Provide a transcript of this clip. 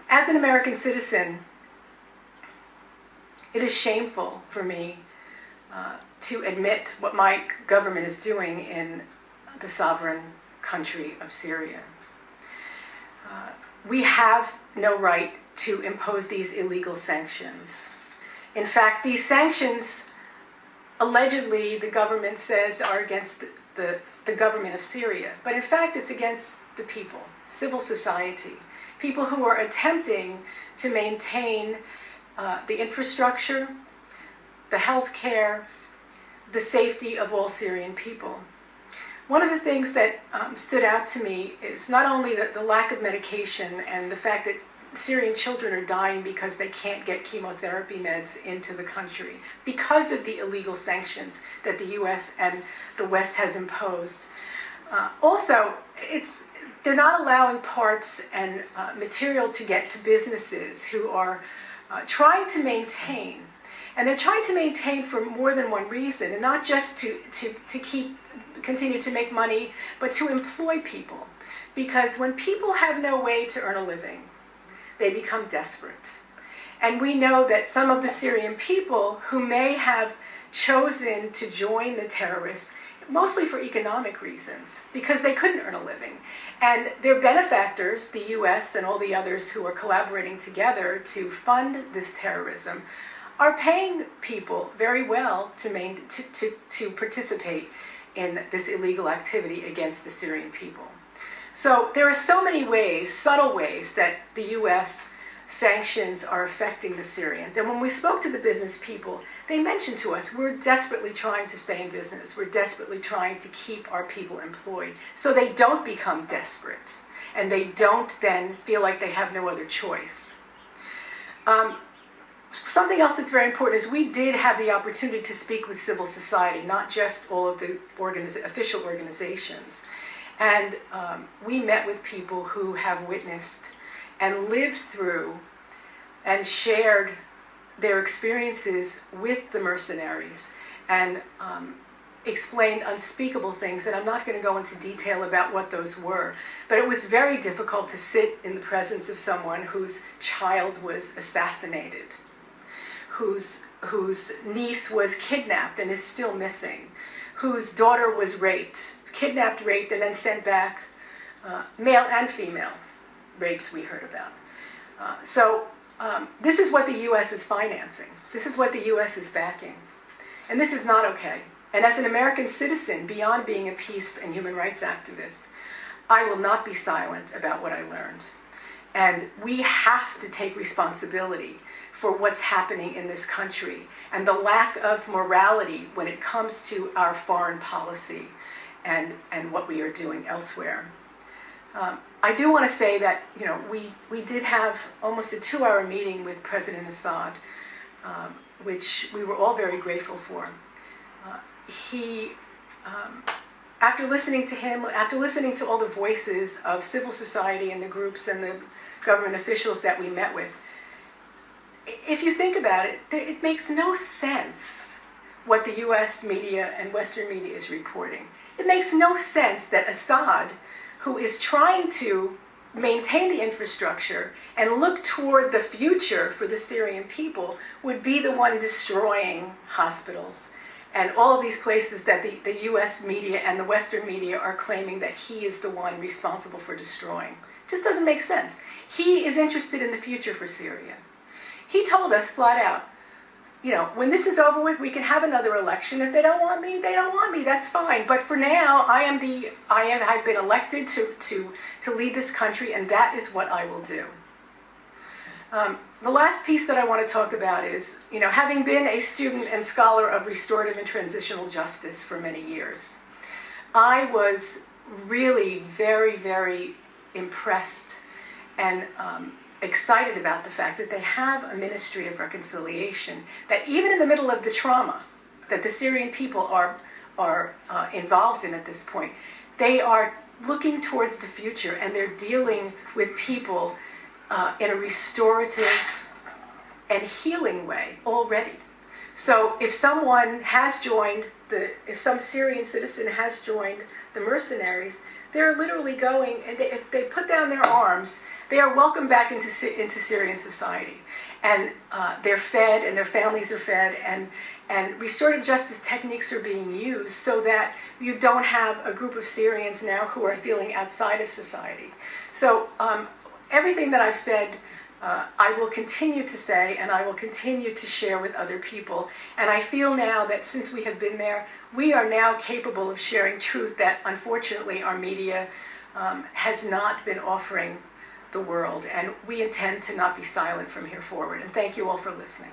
As an American citizen, it is shameful for me to admit what my government is doing in the sovereign country of Syria. We have no right to impose these illegal sanctions. In fact, these sanctions, allegedly, the government says are against the government of Syria. But in fact, it's against the people, civil society, people who are attempting to maintain the infrastructure, the health care, the safety of all Syrian people. One of the things that stood out to me is not only the lack of medication and the fact that Syrian children are dying because they can't get chemotherapy meds into the country because of the illegal sanctions that the U.S. and the West has imposed. Also, they're not allowing parts and material to get to businesses who are trying to maintain. And they're trying to maintain for more than one reason, and not just to continue to make money, but to employ people. Because when people have no way to earn a living, they become desperate. And we know that some of the Syrian people who may have chosen to join the terrorists, mostly for economic reasons, because they couldn't earn a living. And their benefactors, the U.S. and all the others who are collaborating together to fund this terrorism, are paying people very well to participate in this illegal activity against the Syrian people. So there are so many ways, subtle ways, that the U.S. sanctions are affecting the Syrians. And when we spoke to the business people, they mentioned to us, we're desperately trying to stay in business. We're desperately trying to keep our people employed so they don't become desperate and they don't then feel like they have no other choice. Something else that's very important is we did have the opportunity to speak with civil society, not just all of the official organizations. And we met with people who have witnessed and lived through and shared their experiences with the mercenaries and explained unspeakable things. And I'm not going to go into detail about what those were, but it was very difficult to sit in the presence of someone whose child was assassinated, whose niece was kidnapped and is still missing, whose daughter was raped, kidnapped, raped, and then sent back, male and female rapes we heard about. So this is what the U.S. is financing. This is what the U.S. is backing. And this is not okay. And as an American citizen, beyond being a peace and human rights activist, I will not be silent about what I learned. And we have to take responsibility for what's happening in this country and the lack of morality when it comes to our foreign policy and what we are doing elsewhere. I do want to say that we did have almost a 2-hour meeting with President Assad, which we were all very grateful for. After listening to him, after listening to all the voices of civil society and the groups and the government officials that we met with, if you think about it, it makes no sense what the U.S. media and Western media is reporting. It makes no sense that Assad, who is trying to maintain the infrastructure and look toward the future for the Syrian people, would be the one destroying hospitals and all of these places that the U.S. media and the Western media are claiming that he is the one responsible for destroying. It just doesn't make sense. He is interested in the future for Syria. He told us flat out, when this is over with, we can have another election. If they don't want me, they don't want me. That's fine. But for now, I've been elected to lead this country, and that is what I will do. The last piece that I want to talk about is, having been a student and scholar of restorative and transitional justice for many years, I was really very, very impressed and excited about the fact that they have a ministry of reconciliation, that even in the middle of the trauma that the Syrian people are involved in at this point, they are looking towards the future and they're dealing with people in a restorative and healing way already. So if someone has joined if some Syrian citizen has joined the mercenaries, they're literally going, and if they put down their arms, they are welcome back into Syrian society. And they're fed, and their families are fed, and restorative justice techniques are being used so that you don't have a group of Syrians now who are feeling outside of society. So everything that I've said, I will continue to say, and I will continue to share with other people. And I feel now that since we have been there, we are now capable of sharing truth that unfortunately our media has not been offering the world. And we intend to not be silent from here forward. And thank you all for listening.